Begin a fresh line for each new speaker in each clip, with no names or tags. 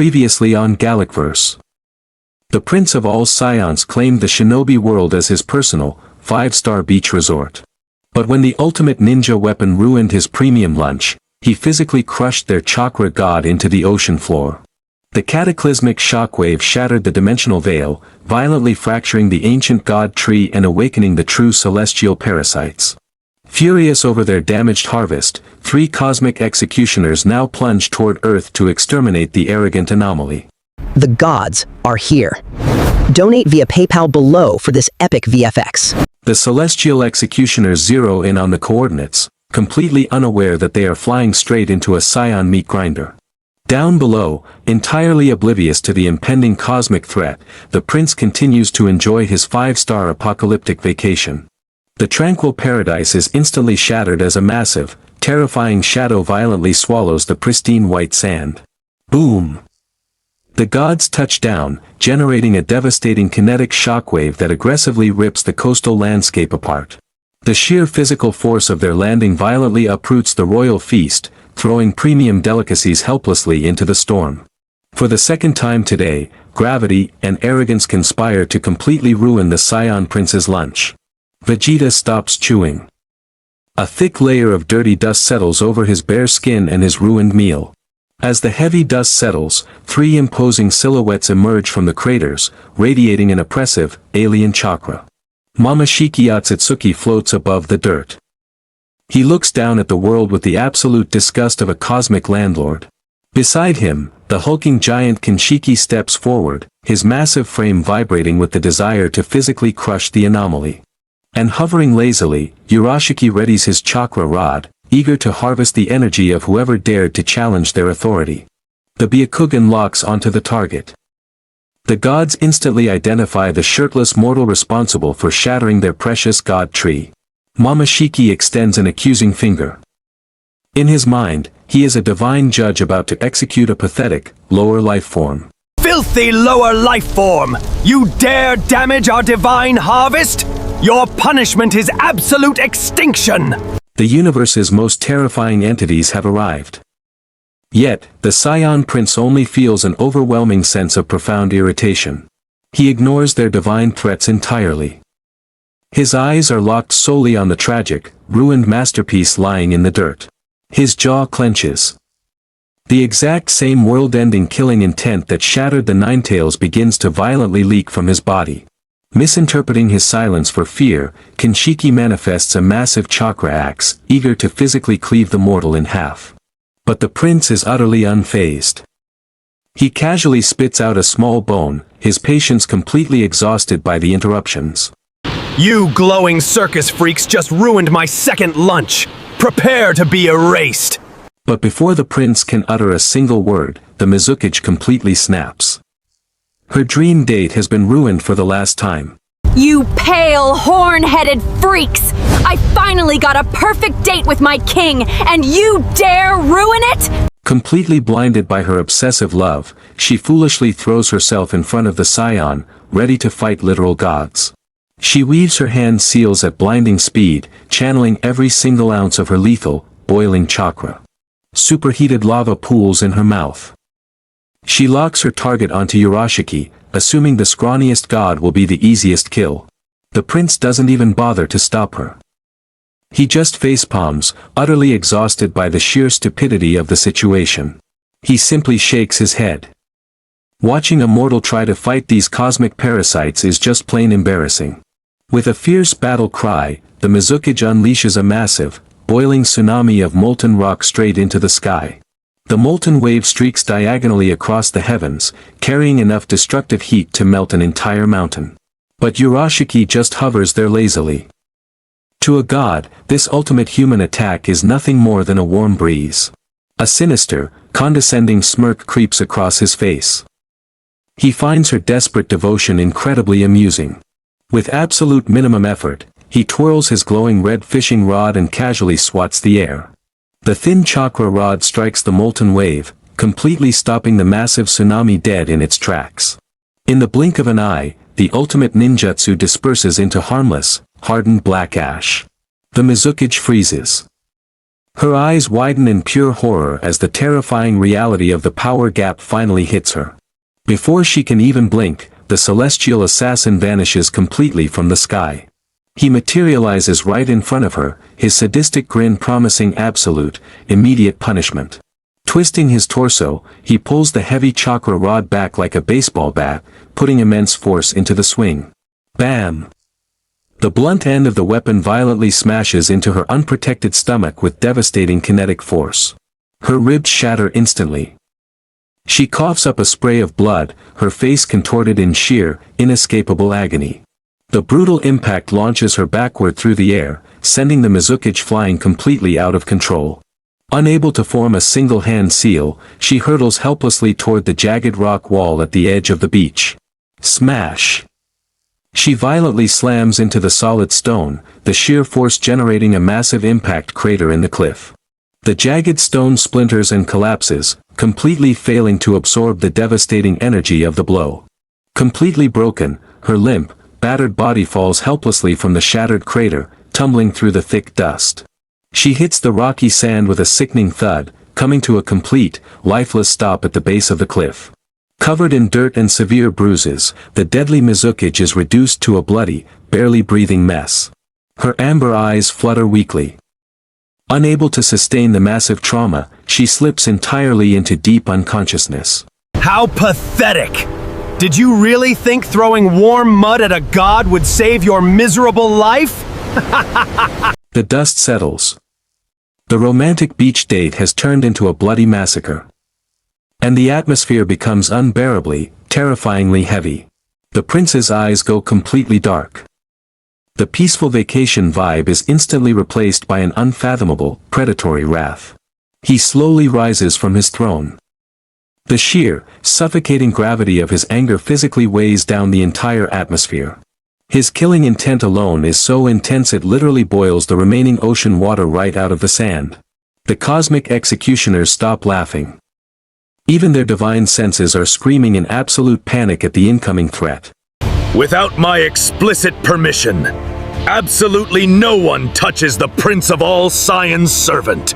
Previously on GalickVerse. The Prince of all Saiyans claimed the shinobi world as his personal, 5-star beach resort. But when the ultimate ninja weapon ruined his premium lunch, he physically crushed their chakra god into the ocean floor. The cataclysmic shockwave shattered the dimensional veil, violently fracturing the ancient god tree and awakening the true celestial parasites. Furious over their damaged harvest, 3 cosmic executioners now plunge toward Earth to exterminate the arrogant anomaly.
The gods are here. Donate via PayPal below for this epic VFX.
The celestial executioners zero in on the coordinates, completely unaware that they are flying straight into a Saiyan meat grinder. Down below, entirely oblivious to the impending cosmic threat, the prince continues to enjoy his 5-star apocalyptic vacation. The tranquil paradise is instantly shattered as a massive, terrifying shadow violently swallows the pristine white sand. Boom! The gods touch down, generating a devastating kinetic shockwave that aggressively rips the coastal landscape apart. The sheer physical force of their landing violently uproots the royal feast, throwing premium delicacies helplessly into the storm. For the second time today, gravity and arrogance conspire to completely ruin the Saiyan prince's lunch. Vegeta stops chewing. A thick layer of dirty dust settles over his bare skin and his ruined meal. As the heavy dust settles, 3 imposing silhouettes emerge from the craters, radiating an oppressive, alien chakra. Momoshiki Otsutsuki floats above the dirt. He looks down at the world with the absolute disgust of a cosmic landlord. Beside him, the hulking giant Kinshiki steps forward, his massive frame vibrating with the desire to physically crush the anomaly. And hovering lazily, Urashiki readies his chakra rod, eager to harvest the energy of whoever dared to challenge their authority. The Byakugan locks onto the target. The gods instantly identify the shirtless mortal responsible for shattering their precious god tree. Momoshiki extends an accusing finger. In his mind, he is a divine judge about to execute a pathetic, lower life form.
Filthy lower life form! You dare damage our divine harvest? Your punishment is absolute extinction!
The universe's most terrifying entities have arrived. Yet, the Saiyan prince only feels an overwhelming sense of profound irritation. He ignores their divine threats entirely. His eyes are locked solely on the tragic, ruined masterpiece lying in the dirt. His jaw clenches. The exact same world-ending killing intent that shattered the Ninetales begins to violently leak from his body. Misinterpreting his silence for fear, Kinshiki manifests a massive chakra axe, eager to physically cleave the mortal in half. But the prince is utterly unfazed. He casually spits out a small bone, his patience completely exhausted by the interruptions.
You glowing circus freaks just ruined my second lunch! Prepare to be erased!
But before the prince can utter a single word, the Mizukage completely snaps. Her dream date has been ruined for the last time.
You pale, horn-headed freaks! I finally got a perfect date with my king, and you dare ruin it?!
Completely blinded by her obsessive love, she foolishly throws herself in front of the Saiyan, ready to fight literal gods. She weaves her hand seals at blinding speed, channeling every single ounce of her lethal, boiling chakra. Superheated lava pools in her mouth. She locks her target onto Urashiki, assuming the scrawniest god will be the easiest kill. The prince doesn't even bother to stop her. He just facepalms, utterly exhausted by the sheer stupidity of the situation. He simply shakes his head. Watching a mortal try to fight these cosmic parasites is just plain embarrassing. With a fierce battle cry, the Mizukage unleashes a massive, boiling tsunami of molten rock straight into the sky. The molten wave streaks diagonally across the heavens, carrying enough destructive heat to melt an entire mountain. But Urashiki just hovers there lazily. To a god, this ultimate human attack is nothing more than a warm breeze. A sinister, condescending smirk creeps across his face. He finds her desperate devotion incredibly amusing. With absolute minimum effort, he twirls his glowing red fishing rod and casually swats the air. The thin chakra rod strikes the molten wave, completely stopping the massive tsunami dead in its tracks. In the blink of an eye, the ultimate ninjutsu disperses into harmless, hardened black ash. The Mizukage freezes. Her eyes widen in pure horror as the terrifying reality of the power gap finally hits her. Before she can even blink, the celestial assassin vanishes completely from the sky. He materializes right in front of her, his sadistic grin promising absolute, immediate punishment. Twisting his torso, he pulls the heavy chakra rod back like a baseball bat, putting immense force into the swing. Bam! The blunt end of the weapon violently smashes into her unprotected stomach with devastating kinetic force. Her ribs shatter instantly. She coughs up a spray of blood, her face contorted in sheer, inescapable agony. The brutal impact launches her backward through the air, sending the Mizukage flying completely out of control. Unable to form a single hand seal, she hurtles helplessly toward the jagged rock wall at the edge of the beach. Smash! She violently slams into the solid stone, the sheer force generating a massive impact crater in the cliff. The jagged stone splinters and collapses, completely failing to absorb the devastating energy of the blow. Completely broken, her limp, battered body falls helplessly from the shattered crater, tumbling through the thick dust. She hits the rocky sand with a sickening thud, coming to a complete, lifeless stop at the base of the cliff. Covered in dirt and severe bruises, the deadly Mizukage is reduced to a bloody, barely breathing mess. Her amber eyes flutter weakly. Unable to sustain the massive trauma, she slips entirely into deep unconsciousness.
How pathetic! Did you really think throwing warm mud at a god would save your miserable life?
The dust settles. The romantic beach date has turned into a bloody massacre. And the atmosphere becomes unbearably, terrifyingly heavy. The prince's eyes go completely dark. The peaceful vacation vibe is instantly replaced by an unfathomable, predatory wrath. He slowly rises from his throne. The sheer, suffocating gravity of his anger physically weighs down the entire atmosphere. His killing intent alone is so intense it literally boils the remaining ocean water right out of the sand. The cosmic executioners stop laughing. Even their divine senses are screaming in absolute panic at the incoming threat.
Without my explicit permission, absolutely no one touches the Prince of all Saiyan's servant.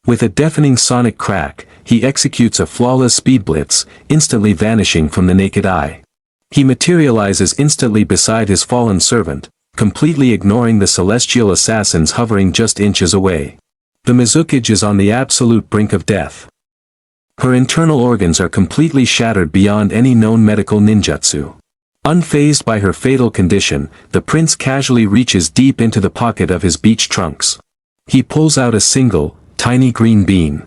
With a deafening sonic crack, he executes a flawless speed blitz, instantly vanishing from the naked eye. He materializes instantly beside his fallen servant, completely ignoring the celestial assassins hovering just inches away. The Mizukage is on the absolute brink of death. Her internal organs are completely shattered beyond any known medical ninjutsu. Unfazed by her fatal condition, the prince casually reaches deep into the pocket of his beach trunks. He pulls out a single, tiny green bean.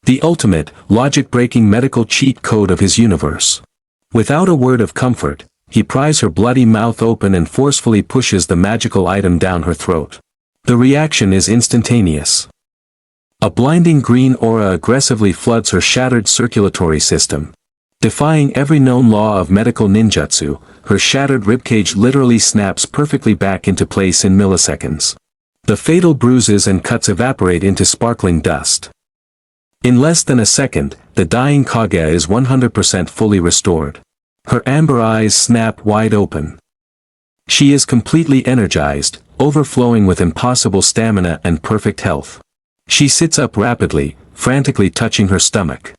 The ultimate, logic-breaking medical cheat code of his universe. Without a word of comfort, he pries her bloody mouth open and forcefully pushes the magical item down her throat. The reaction is instantaneous. A blinding green aura aggressively floods her shattered circulatory system. Defying every known law of medical ninjutsu, her shattered ribcage literally snaps perfectly back into place in milliseconds. The fatal bruises and cuts evaporate into sparkling dust. In less than a second, the dying Kaguya is 100% fully restored. Her amber eyes snap wide open. She is completely energized, overflowing with impossible stamina and perfect health. She sits up rapidly, frantically touching her stomach.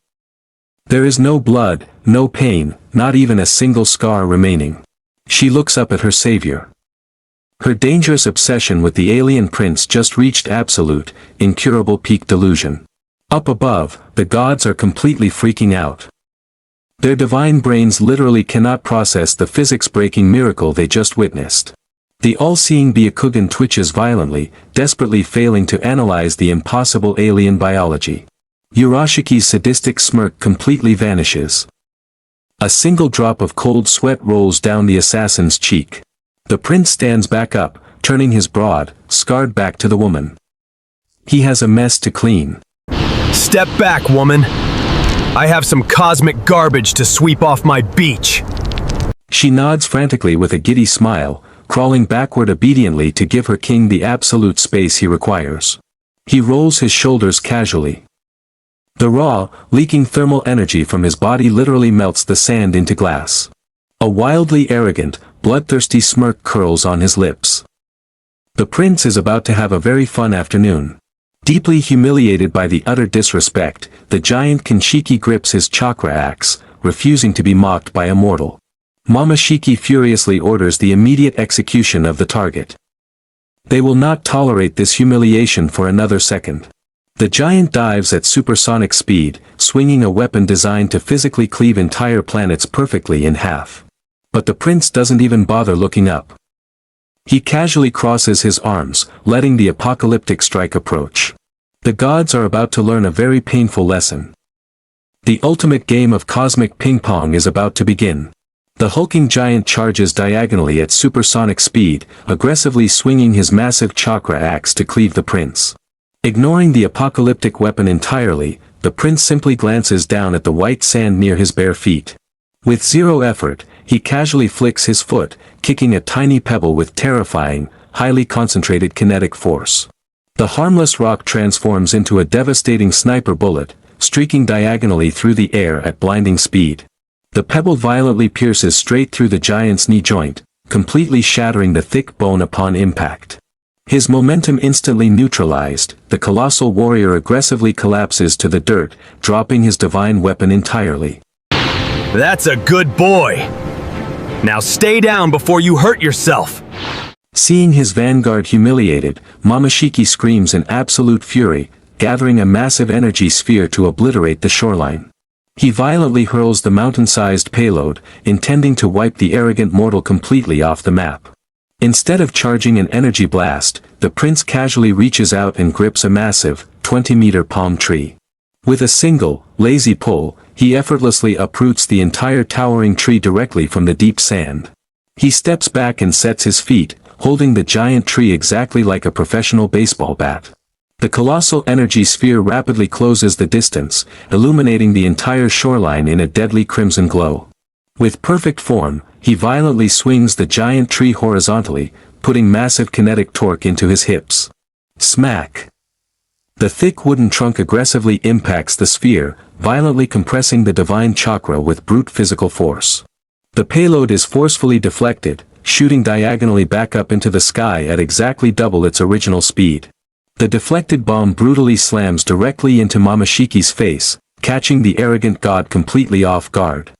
There is no blood, no pain, not even a single scar remaining. She looks up at her savior. Her dangerous obsession with the alien prince just reached absolute, incurable peak delusion. Up above, the gods are completely freaking out. Their divine brains literally cannot process the physics-breaking miracle they just witnessed. The all-seeing Byakugan twitches violently, desperately failing to analyze the impossible alien biology. Urashiki's sadistic smirk completely vanishes. A single drop of cold sweat rolls down the assassin's cheek. The prince stands back up, turning his broad, scarred back to the woman. He has a mess to clean.
Step back, woman. I have some cosmic garbage to sweep off my beach.
She nods frantically with a giddy smile, crawling backward obediently to give her king the absolute space he requires. He rolls his shoulders casually. The raw, leaking thermal energy from his body literally melts the sand into glass. A wildly arrogant, bloodthirsty smirk curls on his lips. The prince is about to have a very fun afternoon. Deeply humiliated by the utter disrespect, the giant Kinshiki grips his chakra axe, refusing to be mocked by a mortal. Momoshiki furiously orders the immediate execution of the target. They will not tolerate this humiliation for another second. The giant dives at supersonic speed, swinging a weapon designed to physically cleave entire planets perfectly in half. But the prince doesn't even bother looking up. He casually crosses his arms, letting the apocalyptic strike approach. The gods are about to learn a very painful lesson. The ultimate game of cosmic ping-pong is about to begin. The hulking giant charges diagonally at supersonic speed, aggressively swinging his massive chakra axe to cleave the prince. Ignoring the apocalyptic weapon entirely, the prince simply glances down at the white sand near his bare feet. With zero effort, he casually flicks his foot, kicking a tiny pebble with terrifying, highly concentrated kinetic force. The harmless rock transforms into a devastating sniper bullet, streaking diagonally through the air at blinding speed. The pebble violently pierces straight through the giant's knee joint, completely shattering the thick bone upon impact. His momentum instantly neutralized, the colossal warrior aggressively collapses to the dirt, dropping his divine weapon entirely.
That's a good boy. Now stay down before you hurt yourself.
Seeing his vanguard humiliated, Momoshiki screams in absolute fury, gathering a massive energy sphere to obliterate the shoreline. He violently hurls the mountain-sized payload, intending to wipe the arrogant mortal completely off the map. Instead of charging an energy blast, the prince casually reaches out and grips a massive, 20-meter palm tree. With a single, lazy pull, he effortlessly uproots the entire towering tree directly from the deep sand. He steps back and sets his feet, holding the giant tree exactly like a professional baseball bat. The colossal energy sphere rapidly closes the distance, illuminating the entire shoreline in a deadly crimson glow. With perfect form, he violently swings the giant tree horizontally, putting massive kinetic torque into his hips. Smack! The thick wooden trunk aggressively impacts the sphere, violently compressing the divine chakra with brute physical force. The payload is forcefully deflected, shooting diagonally back up into the sky at exactly double its original speed. The deflected bomb brutally slams directly into Momoshiki's face, catching the arrogant god completely off guard.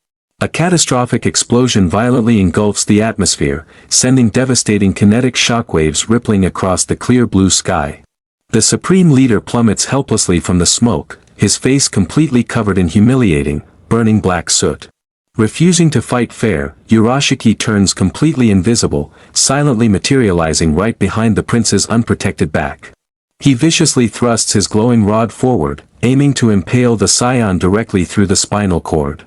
A catastrophic explosion violently engulfs the atmosphere, sending devastating kinetic shockwaves rippling across the clear blue sky. The supreme leader plummets helplessly from the smoke, his face completely covered in humiliating, burning black soot. Refusing to fight fair, Urashiki turns completely invisible, silently materializing right behind the prince's unprotected back. He viciously thrusts his glowing rod forward, aiming to impale the Saiyan directly through the spinal cord.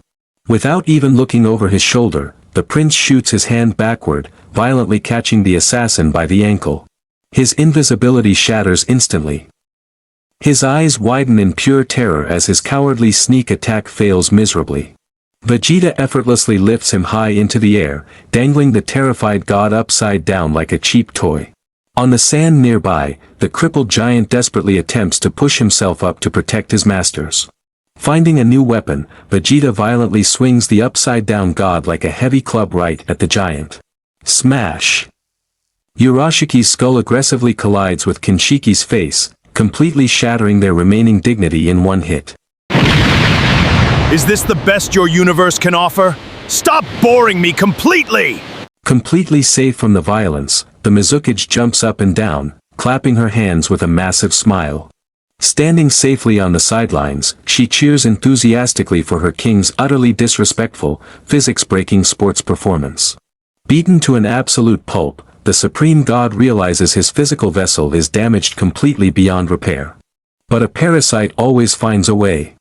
Without even looking over his shoulder, the prince shoots his hand backward, violently catching the assassin by the ankle. His invisibility shatters instantly. His eyes widen in pure terror as his cowardly sneak attack fails miserably. Vegeta effortlessly lifts him high into the air, dangling the terrified god upside down like a cheap toy. On the sand nearby, the crippled giant desperately attempts to push himself up to protect his masters. Finding a new weapon, Vegeta violently swings the upside-down god like a heavy club right at the giant. Smash! Urashiki's skull aggressively collides with Kinshiki's face, completely shattering their remaining dignity in one hit.
Is this the best your universe can offer? Stop boring me completely!
Completely safe from the violence, the Mizukage jumps up and down, clapping her hands with a massive smile. Standing safely on the sidelines, she cheers enthusiastically for her king's utterly disrespectful, physics-breaking sports performance. Beaten to an absolute pulp, the supreme god realizes his physical vessel is damaged completely beyond repair. But a parasite always finds a way.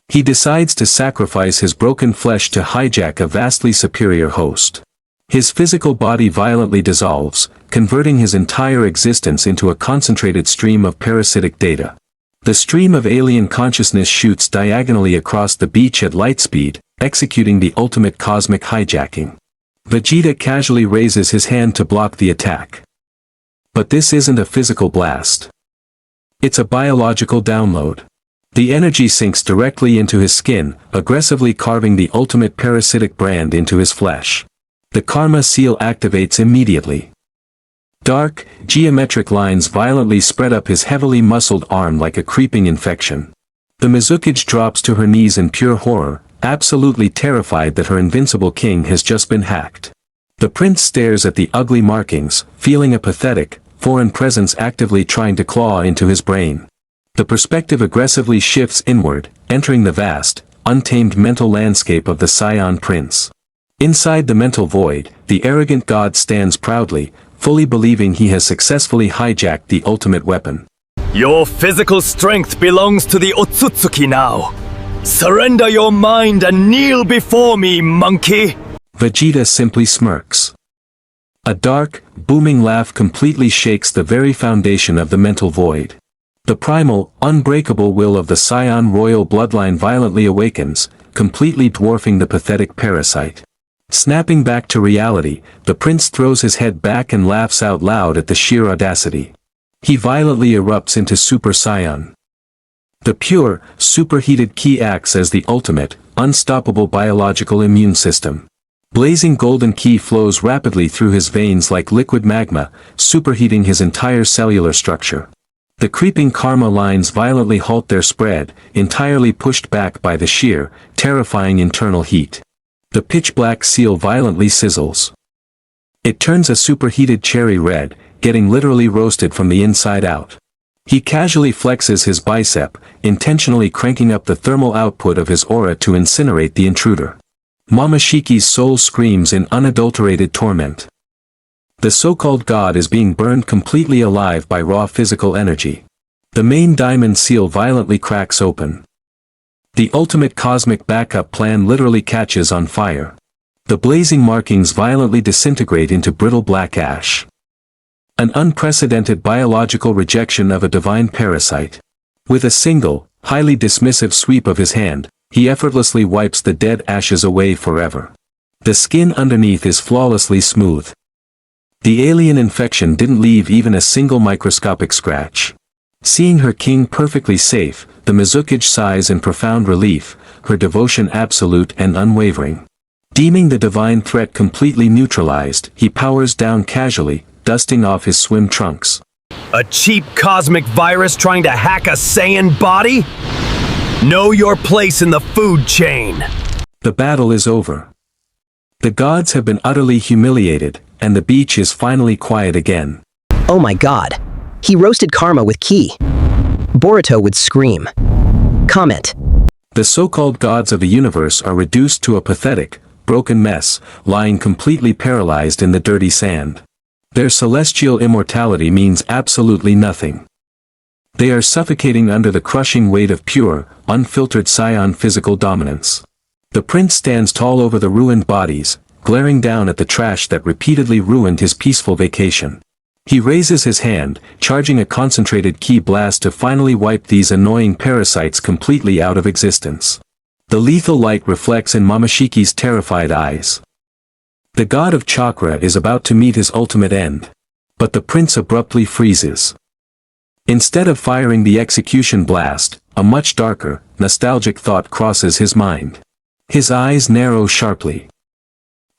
He decides to sacrifice his broken flesh to hijack a vastly superior host. His physical body violently dissolves, converting his entire existence into a concentrated stream of parasitic data. The stream of alien consciousness shoots diagonally across the beach at light speed, executing the ultimate cosmic hijacking. Vegeta casually raises his hand to block the attack. But this isn't a physical blast. It's a biological download. The energy sinks directly into his skin, aggressively carving the ultimate parasitic brand into his flesh. The karma seal activates immediately. Dark, geometric lines violently spread up his heavily muscled arm like a creeping infection. The Mizukage drops to her knees in pure horror, absolutely terrified that her invincible king has just been hacked. The prince stares at the ugly markings, feeling a pathetic, foreign presence actively trying to claw into his brain. The perspective aggressively shifts inward, entering the vast, untamed mental landscape of the Saiyan prince. Inside the mental void, the arrogant god stands proudly, fully believing he has successfully hijacked the ultimate weapon.
Your physical strength belongs to the Otsutsuki now. Surrender your mind and kneel before me, monkey!
Vegeta simply smirks. A dark, booming laugh completely shakes the very foundation of the mental void. The primal, unbreakable will of the Saiyan royal bloodline violently awakens, completely dwarfing the pathetic parasite. Snapping back to reality, the prince throws his head back and laughs out loud at the sheer audacity. He violently erupts into Super Saiyan. The pure, superheated ki acts as the ultimate, unstoppable biological immune system. Blazing golden ki flows rapidly through his veins like liquid magma, superheating his entire cellular structure. The creeping karma lines violently halt their spread, entirely pushed back by the sheer, terrifying internal heat. The pitch-black seal violently sizzles. It turns a superheated cherry red, getting literally roasted from the inside out. He casually flexes his bicep, intentionally cranking up the thermal output of his aura to incinerate the intruder. Momoshiki's soul screams in unadulterated torment. The so-called god is being burned completely alive by raw physical energy. The main diamond seal violently cracks open. The ultimate cosmic backup plan literally catches on fire. The blazing markings violently disintegrate into brittle black ash. An unprecedented biological rejection of a divine parasite. With a single, highly dismissive sweep of his hand, he effortlessly wipes the dead ashes away forever. The skin underneath is flawlessly smooth. The alien infection didn't leave even a single microscopic scratch. Seeing her king perfectly safe, the Mizukage sighs in profound relief, her devotion absolute and unwavering. Deeming the divine threat completely neutralized, he powers down casually, dusting off his swim trunks.
A cheap cosmic virus trying to hack a Saiyan body? Know your place in the food chain!
The battle is over. The gods have been utterly humiliated, and the beach is finally quiet again.
Oh my god. He roasted Karma with ki. Boruto would scream. Comment.
The so-called gods of the universe are reduced to a pathetic, broken mess, lying completely paralyzed in the dirty sand. Their celestial immortality means absolutely nothing. They are suffocating under the crushing weight of pure, unfiltered Saiyan physical dominance. The prince stands tall over the ruined bodies, glaring down at the trash that repeatedly ruined his peaceful vacation. He raises his hand, charging a concentrated ki blast to finally wipe these annoying parasites completely out of existence. The lethal light reflects in Momoshiki's terrified eyes. The god of chakra is about to meet his ultimate end. But the prince abruptly freezes. Instead of firing the execution blast, a much darker, nostalgic thought crosses his mind. His eyes narrow sharply.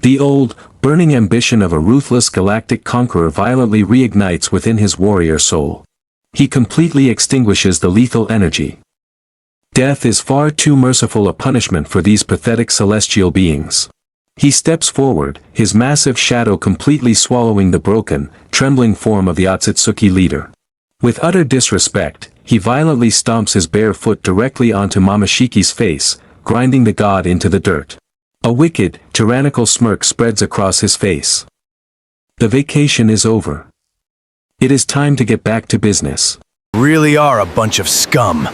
The old, burning ambition of a ruthless galactic conqueror violently reignites within his warrior soul. He completely extinguishes the lethal energy. Death is far too merciful a punishment for these pathetic celestial beings. He steps forward, his massive shadow completely swallowing the broken, trembling form of the Otsutsuki leader. With utter disrespect, he violently stomps his bare foot directly onto Momoshiki's face, grinding the god into the dirt. A wicked, tyrannical smirk spreads across his face. The vacation is over. It is time to get back to business.
Really are a bunch of scum.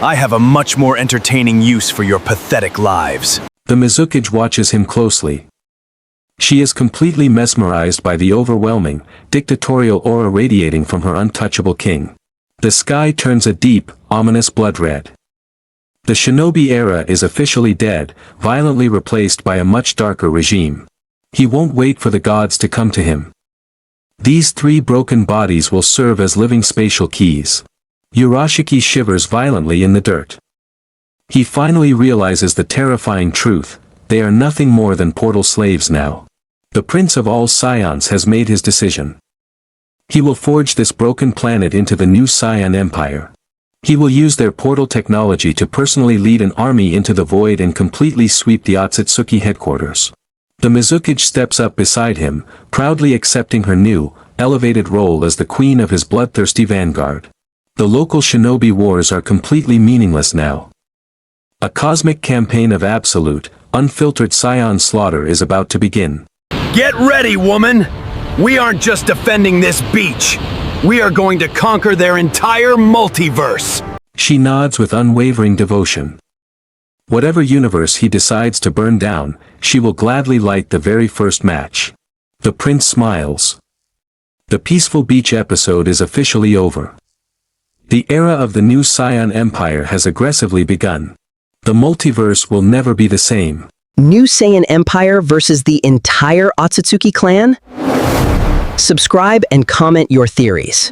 I have a much more entertaining use for your pathetic lives.
The Mizukage watches him closely. She is completely mesmerized by the overwhelming, dictatorial aura radiating from her untouchable king. The sky turns a deep, ominous blood red. The shinobi era is officially dead, violently replaced by a much darker regime. He won't wait for the gods to come to him. These three broken bodies will serve as living spatial keys. Urashiki shivers violently in the dirt. He finally realizes the terrifying truth, they are nothing more than portal slaves now. The prince of all Saiyans has made his decision. He will forge this broken planet into the new Saiyan Empire. He will use their portal technology to personally lead an army into the void and completely sweep the Otsutsuki headquarters. The Mizukage steps up beside him, proudly accepting her new, elevated role as the queen of his bloodthirsty vanguard. The local shinobi wars are completely meaningless now. A cosmic campaign of absolute, unfiltered Saiyan slaughter is about to begin.
Get ready, woman! We aren't just defending this beach. We are going to conquer their entire multiverse.
She nods with unwavering devotion. Whatever universe he decides to burn down, she will gladly light the very first match. The prince smiles. The peaceful beach episode is officially over. The era of the new Saiyan Empire has aggressively begun. The multiverse will never be the same.
New Saiyan Empire versus the entire Otsutsuki clan? Subscribe and comment your theories.